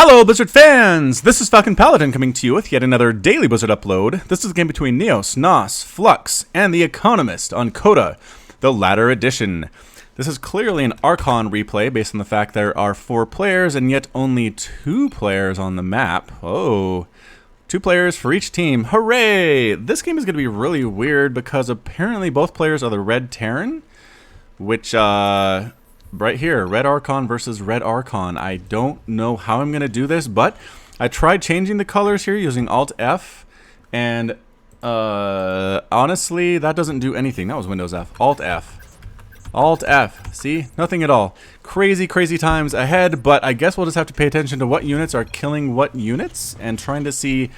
Hello, Blizzard fans! This is FalconPaladin coming to you with yet another daily Blizzard upload. This is a game between Noes, Flux, and TheECONOMIST on Coda, the latter edition. This is clearly an Archon replay based on the fact there are 4 players and yet only 2 players on the map. Oh, 2 players for each team. Hooray! This game is going to be really weird because apparently both players are the Red Terran, which, right here, Red Archon versus Red Archon. I don't know how I'm going to do this, but I tried changing the colors here using Alt-F, and honestly, that doesn't do anything. That was Windows F. Alt-F. Alt-F. See? Nothing at all. Crazy, crazy times ahead, but I guess we'll just have to pay attention to what units are killing what units and trying to see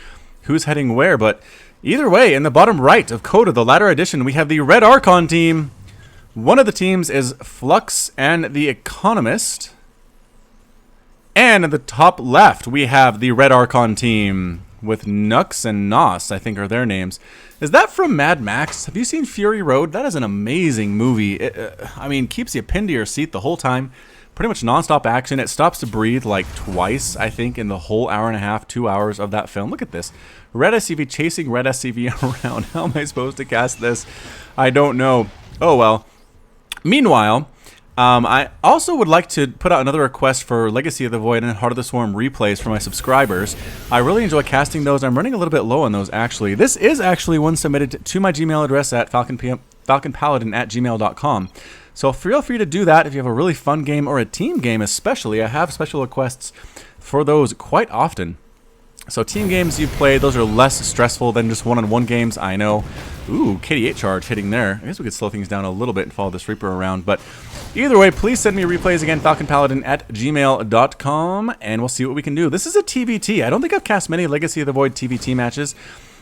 who's heading where. But either way, in the bottom right of Coda, the latter edition, we have the Red Archon team. One of the teams is Flux and TheECONOMIST. And at the top left, we have the Red Archon team with Nux and Noes, I think are their names. Is that from Mad Max? Have you seen Fury Road? That is an amazing movie. I mean, keeps you pinned to your seat the whole time. Pretty much non-stop action. It stops to breathe like twice, I think, in the whole hour and a half, 2 hours of that film. Look at this. Red SCV chasing Red SCV around. How am I supposed to cast this? I don't know. Oh, well. Meanwhile, I also would like to put out another request for Legacy of the Void and Heart of the Swarm replays for my subscribers. I really enjoy casting those. I'm running a little bit low on those, actually. This is actually one submitted to my Gmail address at falconpaladin@gmail.com. So feel free to do that if you have a really fun game or a team game especially. I have special requests for those quite often. So team games you've played, those are less stressful than just one-on-one games, I know. Ooh, KD8 charge hitting there. I guess we could slow things down a little bit and follow this Reaper around. But either way, please send me replays again, falconpaladin@gmail.com, and we'll see what we can do. This is a TVT. I don't think I've cast many Legacy of the Void TVT matches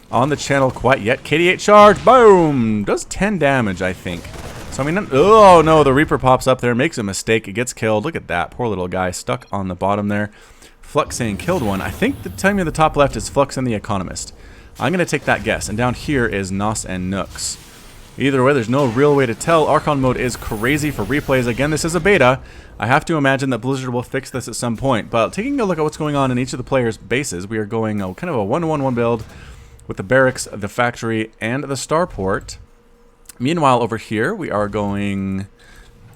on the channel quite yet. KD8 charge, boom! Does 10 damage, I think. So, I mean, oh no, the Reaper pops up there, makes a mistake, it gets killed. Look at that, poor little guy stuck on the bottom there. Flux saying killed one. I think the time in the top left is Flux and TheECONOMIST. I'm going to take that guess. And down here is Noes and Nux. Either way, there's no real way to tell. Archon Mode is crazy for replays. Again, this is a beta. I have to imagine that Blizzard will fix this at some point. But taking a look at what's going on in each of the players' bases, we are going kind of a 1-1-1 build with the barracks, the factory, and the starport. Meanwhile, over here, we are going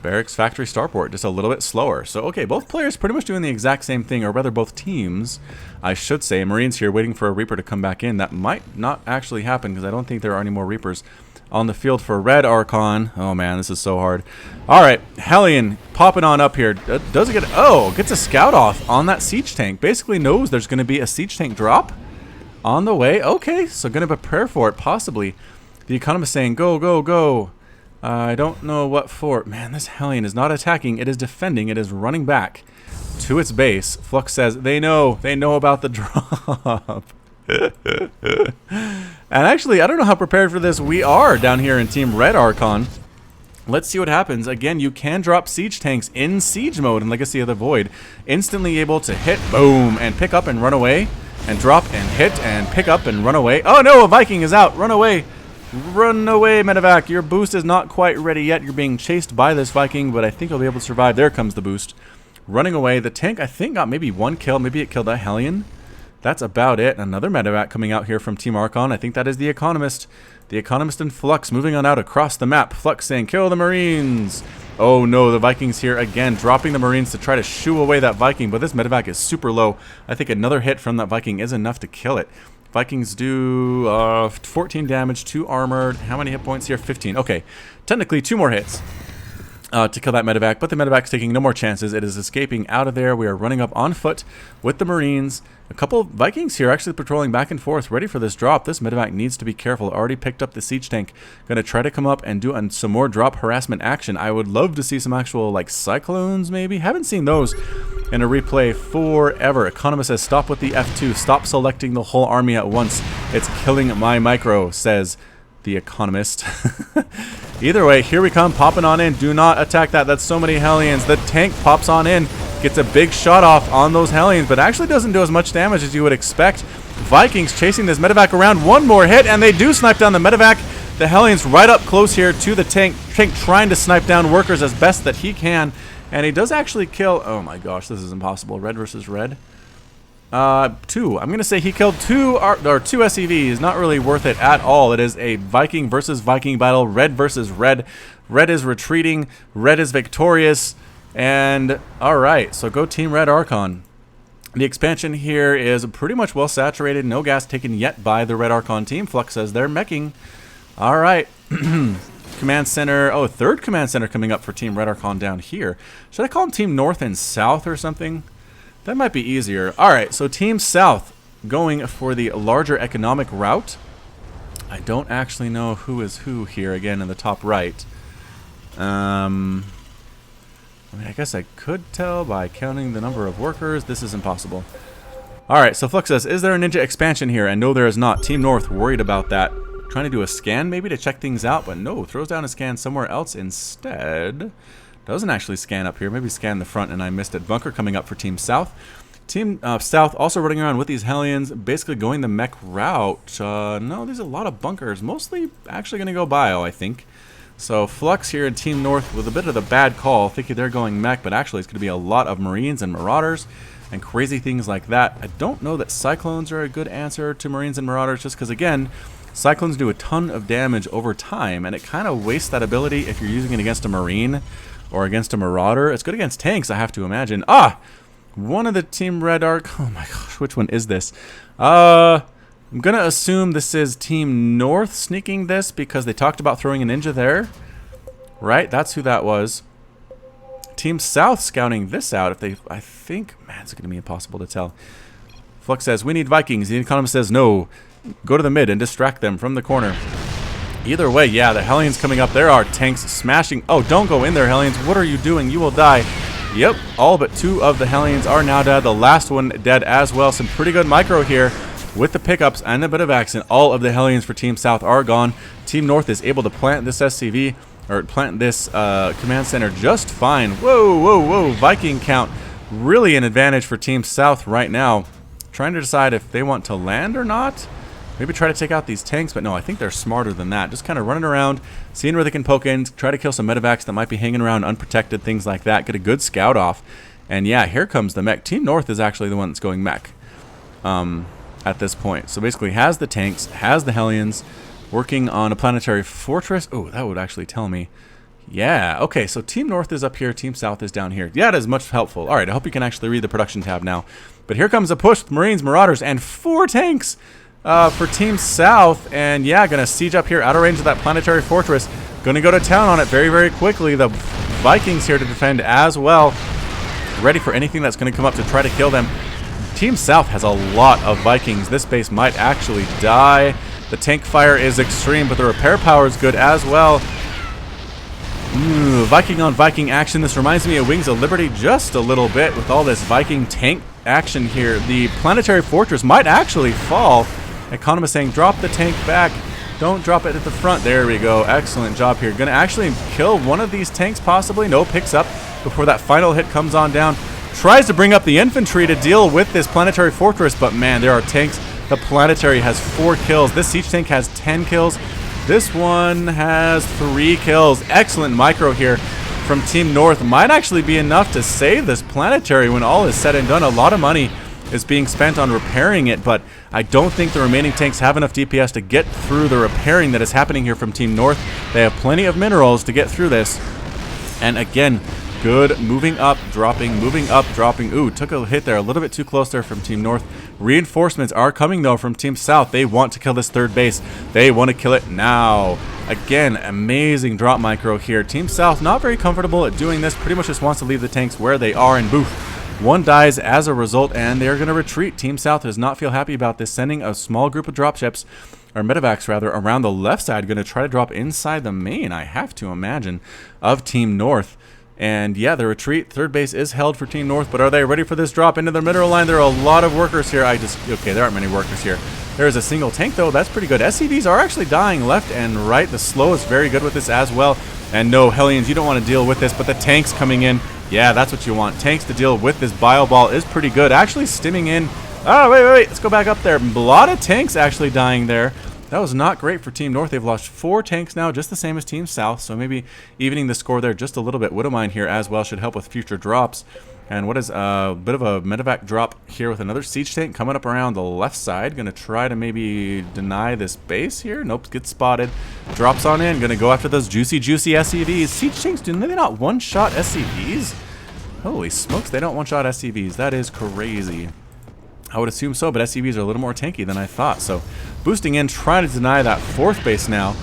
barracks, factory, starport, just a little bit slower. So, okay, both players pretty much doing the exact same thing, or rather both teams, I should say. Marines here waiting for a Reaper to come back in. That might not actually happen because I don't think there are any more Reapers on the field for Red Archon. Oh, man, this is so hard. All right, Hellion popping on up here. Does it get... Oh, gets a scout off on that siege tank. Basically knows there's going to be a siege tank drop on the way. Okay, so going to prepare for it, possibly. The Economist saying, go, go, go. I don't know what for. Man, this Hellion is not attacking. It is defending. It is running back to its base. Flux says, they know about the drop. And actually, I don't know how prepared for this we are down here in Team Red Archon. Let's see what happens. Again, you can drop siege tanks in siege mode in Legacy of the Void. Instantly able to hit, boom, and pick up and run away. And drop and hit and pick up and run away. Oh no, a Viking is out. Run away. Run away, Medevac. Your boost is not quite ready yet. You're being chased by this Viking, but I think you'll be able to survive. There comes the boost. Running away. The tank, I think, got maybe 1 kill. Maybe it killed that Hellion. That's about it. Another Medevac coming out here from Team Archon. I think that is the Economist. The Economist and Flux moving on out across the map. Flux saying, kill the Marines. Oh no, the Vikings here again, dropping the Marines to try to shoo away that Viking, but this Medevac is super low. I think another hit from that Viking is enough to kill it. Vikings do 14 damage, 2 armored. How many hit points here? 15. Okay, technically 2 more hits to kill that Medevac, but the Medevac's taking no more chances. It is escaping out of there. We are running up on foot with the Marines. A couple Vikings here actually patrolling back and forth, ready for this drop. This Medevac needs to be careful. Already picked up the siege tank. Going to try to come up and do some more drop harassment action. I would love to see some actual, like, cyclones, maybe. Haven't seen those in a replay forever. Economist says, stop with the F2. Stop selecting the whole army at once. It's killing my micro, says the Economist. Either way, here we come, popping on in. Do not attack that. That's so many Hellions. The tank pops on in. Gets a big shot off on those Hellions, but actually doesn't do as much damage as you would expect. Vikings chasing this Medevac around. 1 more hit, and they do snipe down the Medevac. The Hellions right up close here to the tank. Tank trying to snipe down workers as best that he can. And he does actually kill... Oh my gosh, this is impossible. Red versus red. Two. I'm gonna say he killed two SCVs. Not really worth it at all. It is a Viking versus Viking battle. Red versus red. Red is retreating. Red is victorious. And all right, so go Team Red Archon. The expansion here is pretty much well saturated. No gas taken yet by the Red Archon team. Flux says they're meching. All right. Command center. Oh, third command center coming up for Team Red Archon down here. Should I call them Team North and South or something? That might be easier. All right, so Team South going for the larger economic route. I don't actually know who is who here again in the top right. I mean, I guess I could tell by counting the number of workers. This is impossible. All right, so Flux says, is there a ninja expansion here? And no, there is not. Team North worried about that. Trying to do a scan maybe to check things out, but no, throws down a scan somewhere else instead. Doesn't actually scan up here. Maybe scan the front and I missed it. Bunker coming up for Team South. Team South also running around with these Hellions, basically going the mech route. No, there's a lot of bunkers. Mostly actually going to go bio, I think. So Flux here in Team North with a bit of the bad call, thinking they're going mech, but actually it's going to be a lot of Marines and Marauders and crazy things like that. I don't know that Cyclones are a good answer to Marines and Marauders, just because, again, Cyclones do a ton of damage over time, and it kind of wastes that ability if you're using it against a Marine or against a Marauder. It's good against tanks, I have to imagine. Ah! One of the Team Red Arc. Oh my gosh, which one is this? I'm going to assume this is Team North sneaking this because they talked about throwing a ninja there. Right? That's who that was. Team South scouting this out. If they, I think, man, it's going to be impossible to tell. Flux says, we need Vikings. The Economist says, no. Go to the mid and distract them from the corner. Either way, yeah, the Hellions coming up. There are tanks smashing. Oh, don't go in there, Hellions. What are you doing? You will die. Yep, all but two of the Hellions are now dead. The last one dead as well. Some pretty good micro here with the pickups and a bit of accent. All of the Hellions for Team South are gone. Team North is able to plant this SCV, or plant this command center just fine. Whoa, whoa, whoa. Viking count really an advantage for Team South right now. Trying to decide if they want to land or not. Maybe try to take out these tanks, but no, I think they're smarter than that. Just kind of running around, seeing where they can poke in, try to kill some medevacs that might be hanging around unprotected, things like that. Get a good scout off. And yeah, here comes the mech. Team North is actually the one that's going mech at this point. So basically has the tanks, has the Hellions, working on a planetary fortress. Oh, that would actually tell me. Yeah, okay, so Team North is up here, Team South is down here. Yeah, it is much helpful. All right, I hope you can actually read the production tab now. But here comes a push, Marines, Marauders, and 4 tanks. For Team South, and yeah, gonna siege up here out of range of that planetary fortress. Gonna go to town on it very, very quickly. The Vikings here to defend as well. Ready for anything that's gonna come up to try to kill them. Team South has a lot of Vikings. This base might actually die. The tank fire is extreme, but the repair power is good as well. Ooh, Viking on Viking action. This reminds me of Wings of Liberty just a little bit with all this Viking tank action here. The planetary fortress might actually fall. Economist saying, drop the tank back. Don't drop it at the front. There we go. Excellent job here. Going to actually kill one of these tanks possibly. No, picks up before that final hit comes on down. Tries to bring up the infantry to deal with this planetary fortress, but man, there are tanks. The planetary has 4 kills. This siege tank has 10 kills. This one has 3 kills. Excellent micro here from Team North. Might actually be enough to save this planetary when all is said and done. A lot of money is being spent on repairing it, but I don't think the remaining tanks have enough DPS to get through the repairing that is happening here from Team North. They have plenty of minerals to get through this. And again, good moving up, dropping, moving up, dropping. Ooh, took a hit there, a little bit too close there from Team North. Reinforcements are coming though from Team South. They want to kill this third base. They want to kill it now. Again, amazing drop micro here. Team South not very comfortable at doing this. Pretty much just wants to leave the tanks where they are, and boof. One dies as a result, and they're going to retreat. Team South does not feel happy about this, sending a small group of dropships, or medevacs rather, around the left side, going to try to drop inside the main, I have to imagine, of Team North. And yeah, the retreat, third base is held for Team North, but are they ready for this drop into the mineral line? There are a lot of workers here. Okay, there aren't many workers here. There is a single tank though, that's pretty good. SCVs are actually dying left and right. The slow is very good with this as well. And no, Hellions, you don't want to deal with this, but the tanks coming in, yeah, that's what you want. Tanks to deal with this bio ball is pretty good. Actually stimming in. Oh, wait. Let's go back up there. A lot of tanks actually dying there. That was not great for Team North. They've lost 4 tanks now, just the same as Team South. So maybe evening the score there just a little bit. Widowmine here as well should help with future drops. And what is a bit of a medevac drop here with another siege tank coming up around the left side. Gonna try to maybe deny this base here. Nope, gets spotted. Drops on in. Gonna go after those juicy SCVs. Siege tanks, do they not one-shot SCVs? Holy smokes, they don't one-shot SCVs. That is crazy. I would assume so, but SCVs are a little more tanky than I thought. So boosting in, trying to deny that fourth base now.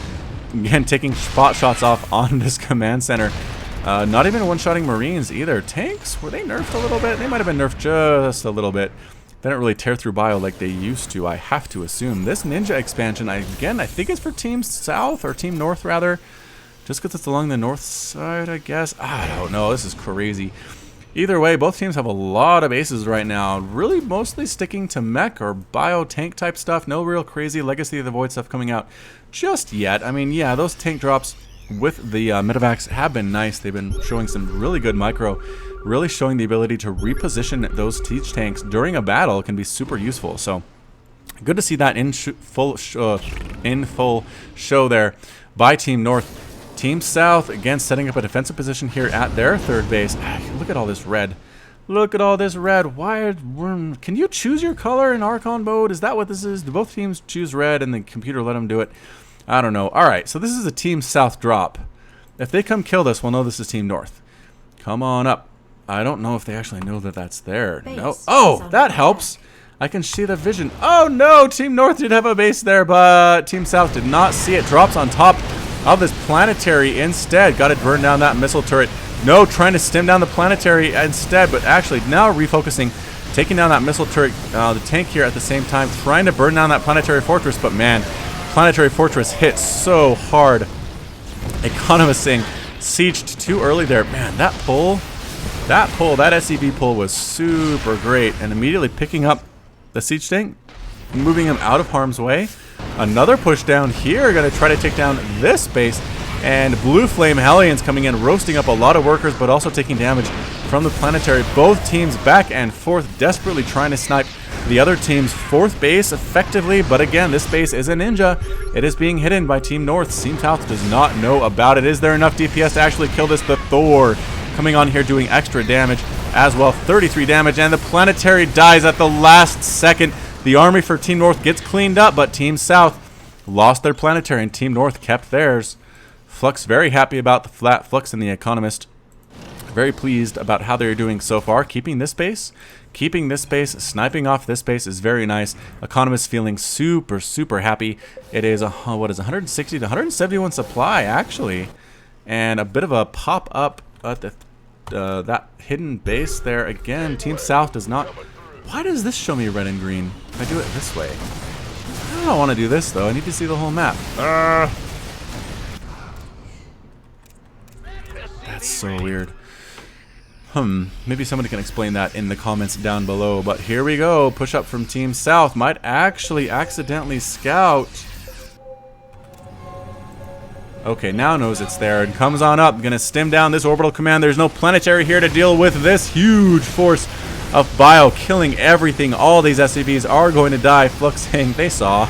Again, taking spot shots off on this command center. Not even one-shotting Marines either. Tanks, were they nerfed a little bit? They might have been nerfed just a little bit. They don't really tear through bio like they used to, I have to assume. This ninja expansion, I think it's for Team South, or Team North rather. Just because it's along the north side, I guess. I don't know, this is crazy. Either way, both teams have a lot of bases right now. Really mostly sticking to mech or bio tank type stuff. No real crazy Legacy of the Void stuff coming out just yet. I mean, yeah, those tank drops with the medevacs have been nice. They've been showing some really good micro, really showing the ability to reposition those siege tanks during a battle can be super useful. So good to see that in full show there by Team North. Team South, again, setting up a defensive position here at their third base. Look at all this red. Look at all this red. Why? Can you choose your color in Archon mode? Is that what this is? Do both teams choose red and the computer let them do it? I don't know. All right, so this is a Team South drop. If they come kill this, we'll know this is Team North. Come on up. I don't know if they actually know that that's there. No. Oh, that helps. I can see the vision. Oh, no. Team North did have a base there, but Team South did not see it. Drops on top of this planetary instead. Got to burn down that missile turret. No, trying to stem down the planetary instead, but actually now refocusing, taking down that missile turret, the tank here at the same time, trying to burn down that planetary fortress, but man, planetary fortress hit so hard. Economisting, sieged too early there. Man, that SCV pull was super great, and immediately picking up the siege tank, moving him out of harm's way. Another push down here, going to try to take down this base, and Blue Flame Hellions coming in, roasting up a lot of workers, but also taking damage from the planetary. Both teams back and forth, desperately trying to snipe the other team's fourth base effectively, but again, this base is a ninja. It is being hidden by Team North. Team South does not know about it. Is there enough DPS to actually kill this? The Thor coming on here doing extra damage as well, 33 damage, and the planetary dies at the last second. The army for Team North gets cleaned up, but Team South lost their planetary and Team North kept theirs. Flux very happy about the flat. Flux and the Economist very pleased about how they're doing so far. Keeping this base, sniping off this base is very nice. Economist feeling super happy. It is what is 160 to 171 supply actually, and a bit of a pop up at the that hidden base there again. Team South does not. Why does this show me red and green if I do it this way? I don't want to do this though. I need to see the whole map. That's so weird. Maybe somebody can explain that in the comments down below. But here we go. Push up from Team South. Might actually accidentally scout. Okay, now knows it's there and comes on up. Gonna stem down this orbital command. There's no planetary here to deal with this huge force of bio, killing everything. All these SCVs are going to die. Flux saying they saw.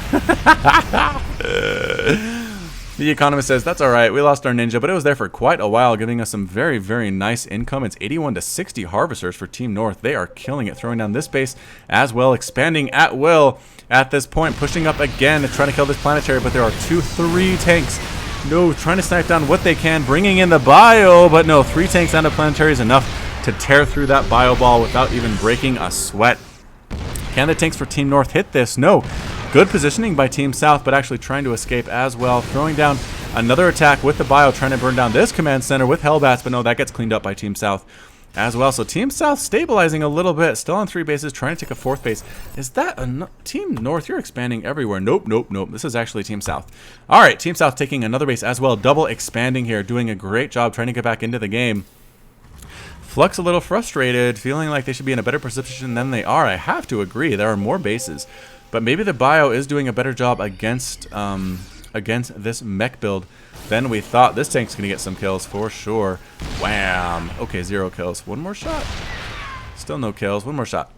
The Economist says, that's alright, we lost our ninja, but it was there for quite a while, giving us some very nice income. It's 81 to 60 harvesters for Team North. They are killing it, throwing down this base as well, expanding at will at this point, pushing up again and trying to kill this planetary, but there are 3 tanks. No, trying to snipe down what they can, bringing in the bio, but no, 3 tanks and a planetary is enough to tear through that bio ball without even breaking a sweat. Can the tanks for Team North hit this? No. Good positioning by Team South, but actually trying to escape as well. Throwing down another attack with the bio, trying to burn down this command center with Hellbats, but no, that gets cleaned up by Team South as well. So Team South stabilizing a little bit, still on 3 bases, trying to take a 4th base. Is that a Team North? You're expanding everywhere. Nope. This is actually Team South. All right, Team South taking another base as well, double expanding here, doing a great job trying to get back into the game. Flux a little frustrated, feeling like they should be in a better position than they are. I have to agree, there are more bases. But maybe the bio is doing a better job against this mech build than we thought. This tank's going to get some kills for sure. Wham! Okay, 0 kills. One more shot. Still no kills. One more shot.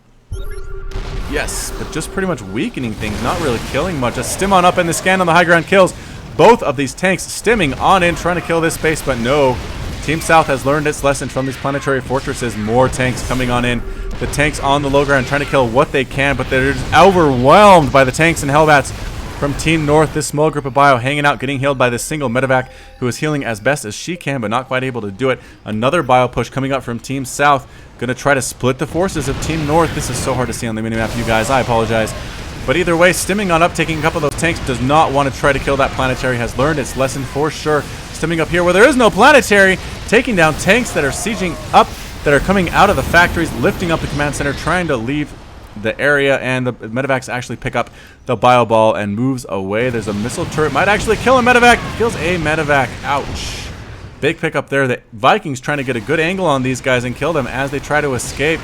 Yes, but just pretty much weakening things. Not really killing much. A stim on up and the scan on the high ground kills. Both of these tanks stimming on in, trying to kill this space, but no. Team South has learned its lesson from these planetary fortresses. More tanks coming on in. The tanks on the low ground trying to kill what they can, but they're just overwhelmed by the tanks and Hellbats from Team North. This small group of bio hanging out, getting healed by this single medevac who is healing as best as she can, but not quite able to do it. Another bio push coming up from Team South. Going to try to split the forces of Team North. This is so hard to see on the minimap, you guys. I apologize. But either way, stimming on up, taking a couple of those tanks, does not want to try to kill that planetary. Has learned its lesson for sure. Stimming up here where there is no planetary, taking down tanks that are sieging up, that are coming out of the factories, lifting up the command center, trying to leave the area, and the medevacs actually pick up the bio ball and moves away. There's a missile turret, might actually kill a medevac. Kills a medevac. Ouch. Big pickup there. The Vikings trying to get a good angle on these guys and kill them as they try to escape.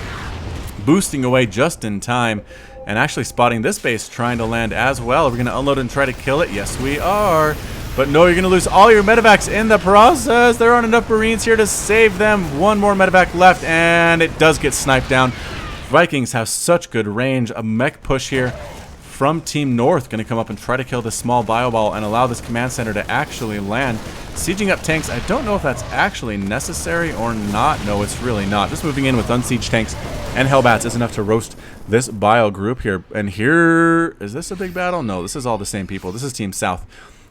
Boosting away just in time. And actually spotting this base trying to land as well. Are we going to unload and try to kill it? Yes, we are. But no, you're going to lose all your medevacs in the process. There aren't enough Marines here to save them. One more medevac left, and it does get sniped down. Vikings have such good range. A mech push here from Team North. Going to come up and try to kill this small bio ball and allow this command center to actually land. Sieging up tanks. I don't know if that's actually necessary or not. No, it's really not. Just moving in with unsieged tanks and Hellbats is enough to roast this bio group here. And here, is this a big battle? No, this is all the same people. This is Team South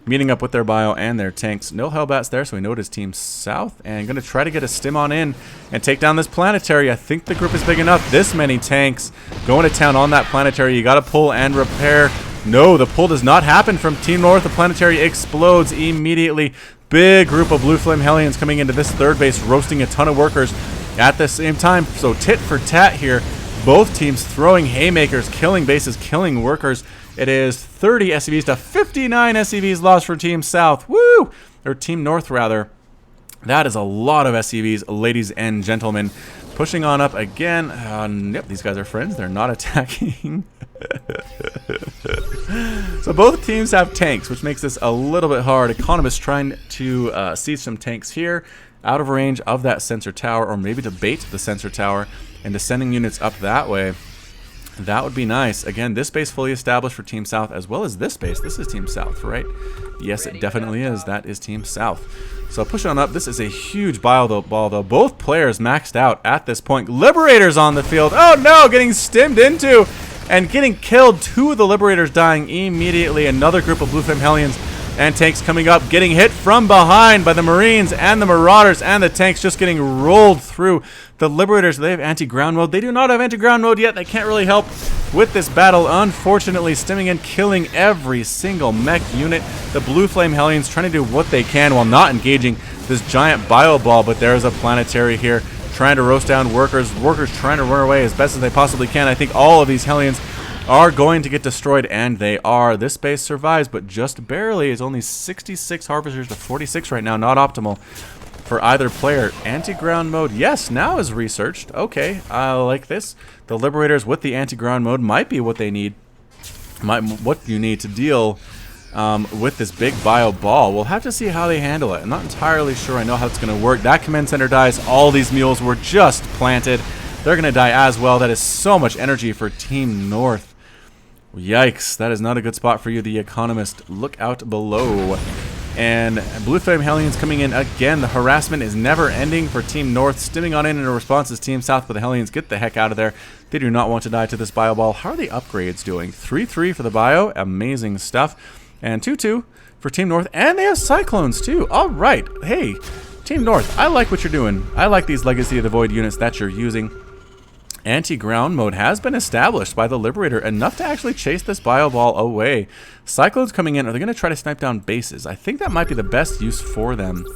meeting up with their bio and their tanks. No Hellbats there, so we know it is Team South. And going to try to get a stim on in and take down this planetary. I think the group is big enough. This many tanks going to town on that planetary. You got to pull and repair. No, the pull does not happen from Team North. The planetary explodes immediately. Big group of Blue Flame Hellions coming into this third base, roasting a ton of workers at the same time. So tit for tat here. Both teams throwing haymakers, killing bases, killing workers. It is 30 SCVs to 59 SCVs lost for Team South. Woo! Or Team North, rather. That is a lot of SCVs, ladies and gentlemen. Pushing on up again. Yep, these guys are friends. They're not attacking. So both teams have tanks, which makes this a little bit hard. Economist trying to siege some tanks here, out of range of that sensor tower, or maybe to bait the sensor tower and descending units up that way. That would be nice. Again, this base fully established for Team South, as well as this base. This is Team South, right? Yes, it definitely is. That is Team South. So push on up. This is a huge ball, though. Both players maxed out at this point. Liberators on the field. Oh, no! Getting stimmed into and getting killed. Two of the Liberators dying immediately. Another group of Blue Flame Hellions and tanks coming up, getting hit from behind by the Marines and the Marauders, and the tanks just getting rolled through. The Liberators, they have anti-ground mode. They do not have anti-ground mode yet. They can't really help with this battle. Unfortunately, stimming in, killing every single mech unit. The Blue Flame Hellions trying to do what they can while not engaging this giant bio ball, but there's a planetary here trying to roast down workers. Workers trying to run away as best as they possibly can. I think all of these Hellions are going to get destroyed, and they are. This base survives, but just barely. It's only 66 Harvesters to 46 right now. Not optimal for either player. Anti-ground mode, yes, now is researched. Okay, I like this. The Liberators with the anti-ground mode might be what they need. What you need to deal with this big bio ball. We'll have to see how they handle it. I'm not entirely sure I know how it's going to work. That command center dies. All these mules were just planted. They're going to die as well. That is so much energy for Team North. Yikes, that is not a good spot for you, The Economist. Look out below. And Blue Flame Hellions coming in again. The harassment is never ending for Team North. Stimming on in response is Team South, but the Hellions get the heck out of there. They do not want to die to this bio ball. How are the upgrades doing? 3-3 for the bio. Amazing stuff. And 2-2 for Team North. And they have Cyclones too. All right. Hey, Team North, I like what you're doing. I like these Legacy of the Void units that you're using. Anti-ground mode has been established by the Liberator, enough to actually chase this bio ball away. Cyclones coming in. Are they going to try to snipe down bases? I think that might be the best use for them.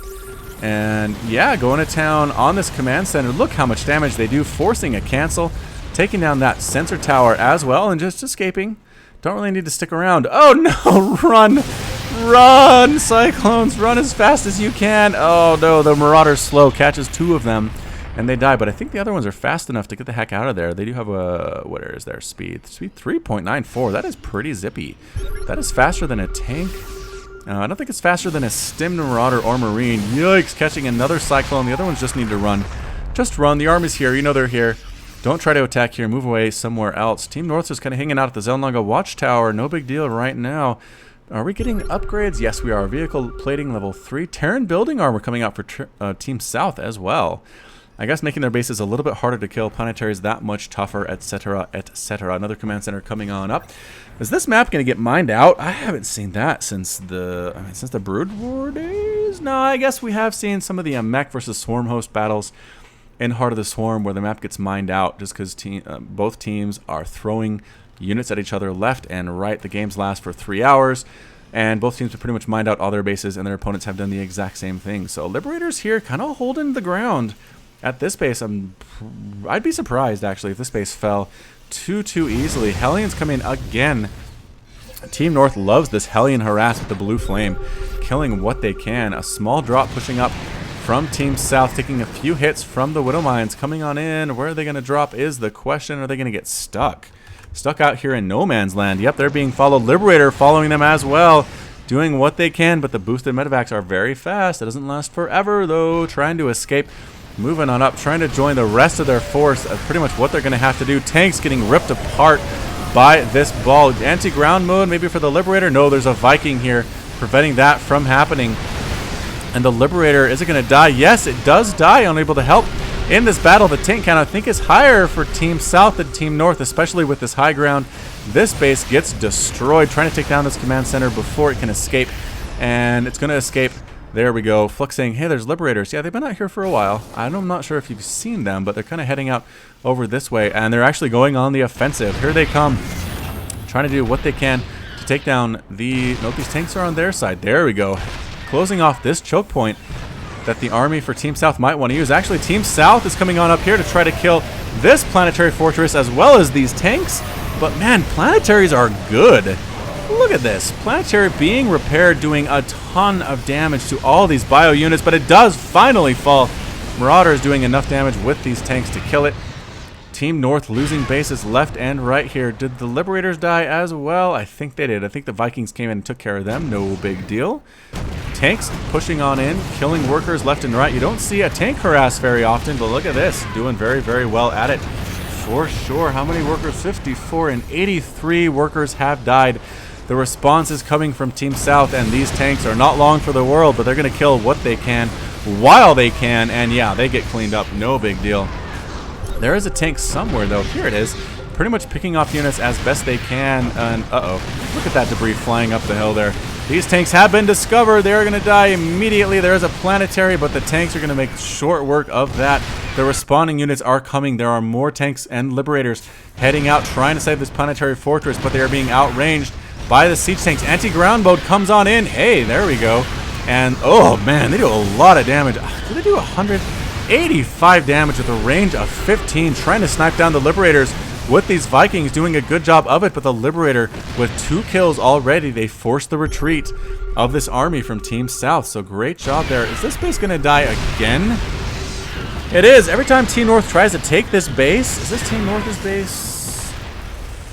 And yeah, going to town on this command center. Look how much damage they do, forcing a cancel, taking down that sensor tower as well, and just escaping. Don't really need to stick around. Oh no, run! Run, Cyclones, run as fast as you can. Oh no, the Marauder's slow, catches two of them. And they die, but I think the other ones are fast enough to get the heck out of there. They do have a, what is their speed? Speed 3.94. That is pretty zippy. That is faster than a tank. I don't think it's faster than a stimmed Marauder or Marine. Yikes, catching another Cyclone. The other ones just need to run. Just run. The army's here. You know they're here. Don't try to attack here. Move away somewhere else. Team North is kind of hanging out at the Zelnaga Watchtower. No big deal right now. Are we getting upgrades? Yes, we are. Vehicle plating level 3. Terran building armor coming out for Team South as well. I guess making their bases a little bit harder to kill. Planetaries that much tougher, etc., etc. Another command center coming on up. Is this map going to get mined out? I haven't seen that since the Brood War days. No, I guess we have seen some of the mech versus Swarm host battles in Heart of the Swarm where the map gets mined out just because both teams are throwing units at each other left and right. The games last for 3 hours, and both teams have pretty much mined out all their bases, and their opponents have done the exact same thing. So Liberators here kind of holding the ground at this base. I'd be surprised, actually, if this base fell too easily. Hellions come in again. Team North loves this Hellion harass with the blue flame, killing what they can. A small drop pushing up from Team South, taking a few hits from the Widow Mines. Coming on in. Where are they going to drop is the question. Are they going to get stuck? Stuck out here in no man's land. Yep, they're being followed. Liberator following them as well, doing what they can, but the boosted medevacs are very fast. It doesn't last forever, though. Trying to escape. Moving on up, trying to join the rest of their force. Pretty much what they're going to have to do. Tanks getting ripped apart by this ball. Anti-ground mode maybe for the Liberator. No, there's a Viking here preventing that from happening. And the Liberator, is it going to die? Yes, it does die. Unable to help in this battle. The tank count, I think, is higher for Team South than Team North, especially with this high ground. This base gets destroyed. Trying to take down this command center before it can escape. And it's going to escape. There we go. Flux saying, hey, there's Liberators. Yeah, they've been out here for a while. I'm not sure if you've seen them, but they're kind of heading out over this way, and they're actually going on the offensive. Here they come, trying to do what they can to take down the... Nope, these tanks are on their side. There we go. Closing off this choke point that the army for Team South might want to use. Actually, Team South is coming on up here to try to kill this planetary fortress as well as these tanks. But man, planetaries are good. Look at this. Planetary being repaired, doing a ton of damage to all these bio units, but it does finally fall. Marauder is doing enough damage with these tanks to kill it. Team North losing bases left and right here. Did the Liberators die as well? I think they did. I think the Vikings came in and took care of them. No big deal. Tanks pushing on in, killing workers left and right. You don't see a tank harass very often, but look at this. Doing very, very well at it for sure. How many workers? 54 and 83 workers have died. The response is coming from Team South, and these tanks are not long for the world, but they're going to kill what they can while they can, and yeah, they get cleaned up. No big deal. There is a tank somewhere, though. Here it is. Pretty much picking off units as best they can, and uh-oh. Look at that debris flying up the hill there. These tanks have been discovered. They're going to die immediately. There is a planetary, but the tanks are going to make short work of that. The respawning units are coming. There are more tanks and Liberators heading out, trying to save this planetary fortress, but they are being outranged by the siege tanks. Anti-ground mode comes on in. Hey, there we go. And, oh, man, they do a lot of damage. Did they do 185 damage with a range of 15, trying to snipe down the Liberators with these Vikings, doing a good job of it, but the Liberator with 2 kills already, they forced the retreat of this army from Team South. So great job there. Is this base going to die again? It is. Every time Team North tries to take this base, is this Team North's base?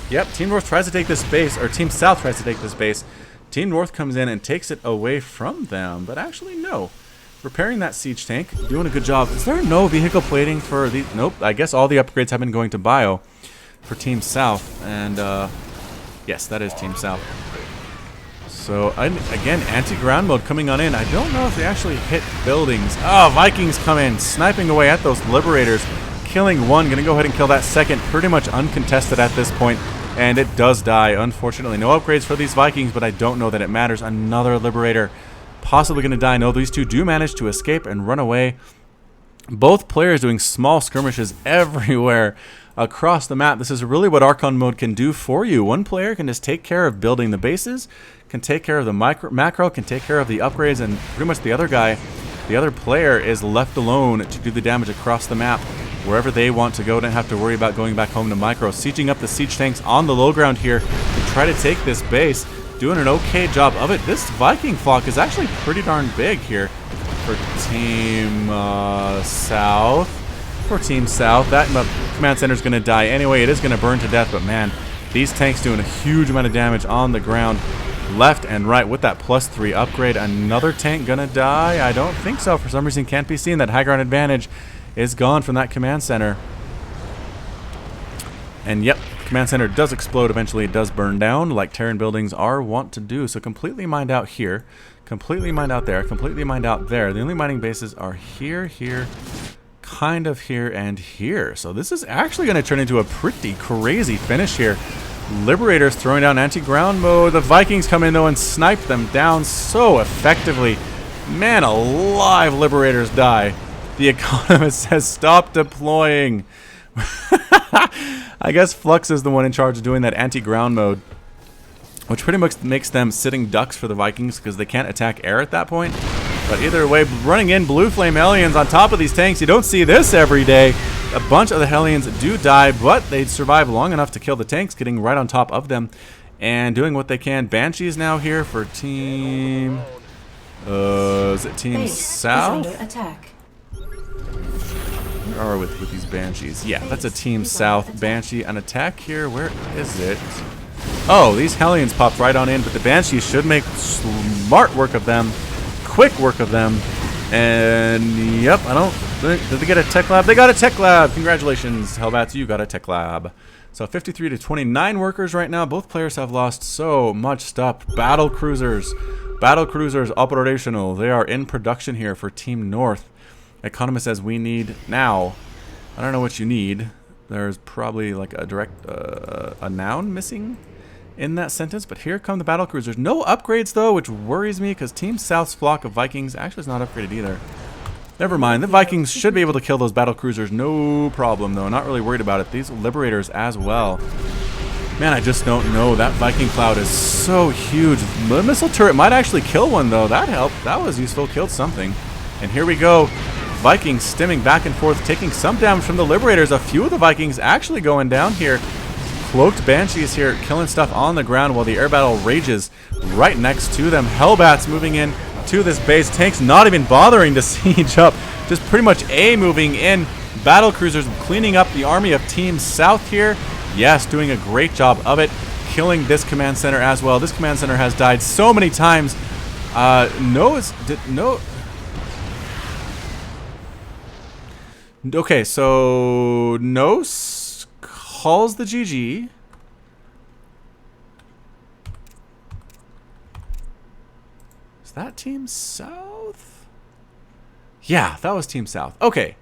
Yep, Team North tries to take this base, or Team South tries to take this base. Team North comes in and takes it away from them, but actually no. Repairing that siege tank, doing a good job. Is there no vehicle plating for these? Nope, I guess all the upgrades have been going to bio for Team South, and yes, that is Team South. So, again, anti-ground mode coming on in. I don't know if they actually hit buildings. Oh, Vikings come in, sniping away at those Liberators. Killing one, gonna go ahead and kill that second, pretty much uncontested at this point, and it does die. Unfortunately, no upgrades for these Vikings, but I don't know that it matters. Another Liberator possibly gonna die. No, these two do manage to escape and run away. Both players doing small skirmishes everywhere across the map. This is really what Archon Mode can do for you. One player can just take care of building the bases, can take care of the macro, can take care of the upgrades, and pretty much the other player is left alone to do the damage across the map. Wherever they want to go, don't have to worry about going back home to micro. Sieging up the siege tanks on the low ground here to try to take this base. Doing an okay job of it. This Viking flock is actually pretty darn big here for Team South. For Team South, that command center is going to die anyway. It is going to burn to death, but man, these tanks doing a huge amount of damage on the ground. Left and right with that +3 upgrade. Another tank going to die? I don't think so. For some reason, can't be seen. That high ground advantage is gone from that command center. And yep, command center does explode. Eventually it does burn down, like Terran buildings are wont to do. So completely mined out here, completely mined out there, completely mined out there. The only mining bases are here, here, kind of here, and here. So this is actually going to turn into a pretty crazy finish here. Liberators throwing down anti-ground mode. The Vikings come in though and snipe them down so effectively. Man alive, Liberators die. The Economist says stop deploying. I guess Flux is the one in charge of doing that anti-ground mode, which pretty much makes them sitting ducks for the Vikings because they can't attack air at that point. But either way, running in blue flame Hellions on top of these tanks, you don't see this every day. A bunch of the Hellions do die, but they survive long enough to kill the tanks, getting right on top of them and doing what they can. Banshees now here for team... is it Team South? Is under attack. Where are we with these Banshees? Yeah, that's a Team South Banshee. An attack here, where is it? Oh, these Hellions popped right on in, but the Banshees should make smart work of them. Quick work of them. And, yep, I don't think... Did they get a tech lab? They got a tech lab! Congratulations, Hellbats, you got a tech lab. So 53 to 29 workers right now. Both players have lost so much stuff. Battle cruisers operational. They are in production here for Team North. Economist says we need now. I don't know what you need. There's probably like a direct a noun missing in that sentence, but here come the battle cruisers. No upgrades though, which worries me because Team South's flock of Vikings actually is not upgraded either. Never mind, the Vikings should be able to kill those battle cruisers, no problem though. Not really worried about it. These Liberators as well. Man, I just don't know. That Viking cloud is so huge. The missile turret might actually kill one though. That helped. That was useful. Killed something. And here we go. Vikings stimming back and forth, taking some damage from the Liberators. A few of the Vikings actually going down here. Cloaked Banshees here, killing stuff on the ground while the air battle rages right next to them. Hellbats moving in to this base. Tanks not even bothering to siege up. Just pretty much moving in. Battle cruisers cleaning up the army of Team South here. Yes, doing a great job of it. Killing this command center as well. This command center has died so many times. Okay, so Noes calls the GG. Is that Team South? Yeah, that was Team South. Okay.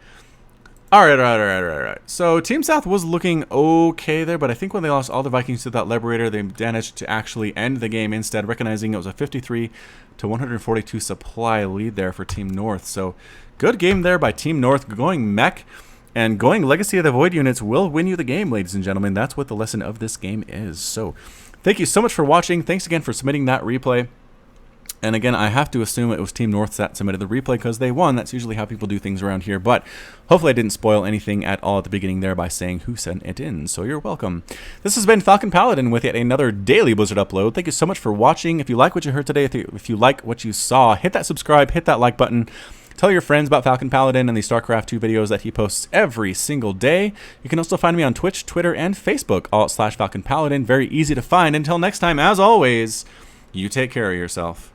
All right. So Team South was looking okay there, but I think when they lost all the Vikings to that Liberator, they managed to actually end the game instead, recognizing it was a 53 to 142 supply lead there for Team North. So good game there by Team North. Going mech and going Legacy of the Void units will win you the game, ladies and gentlemen. That's what the lesson of this game is. So thank you so much for watching. Thanks again for submitting that replay. And again, I have to assume it was Team North that submitted the replay because they won. That's usually how people do things around here. But hopefully I didn't spoil anything at all at the beginning there by saying who sent it in. So you're welcome. This has been FalconPaladin with yet another daily Blizzard upload. Thank you so much for watching. If you like what you heard today, if you like what you saw, hit that subscribe, hit that like button. Tell your friends about FalconPaladin and the StarCraft 2 videos that he posts every single day. You can also find me on Twitch, Twitter, and Facebook, all /FalconPaladin. Very easy to find. Until next time, as always, you take care of yourself.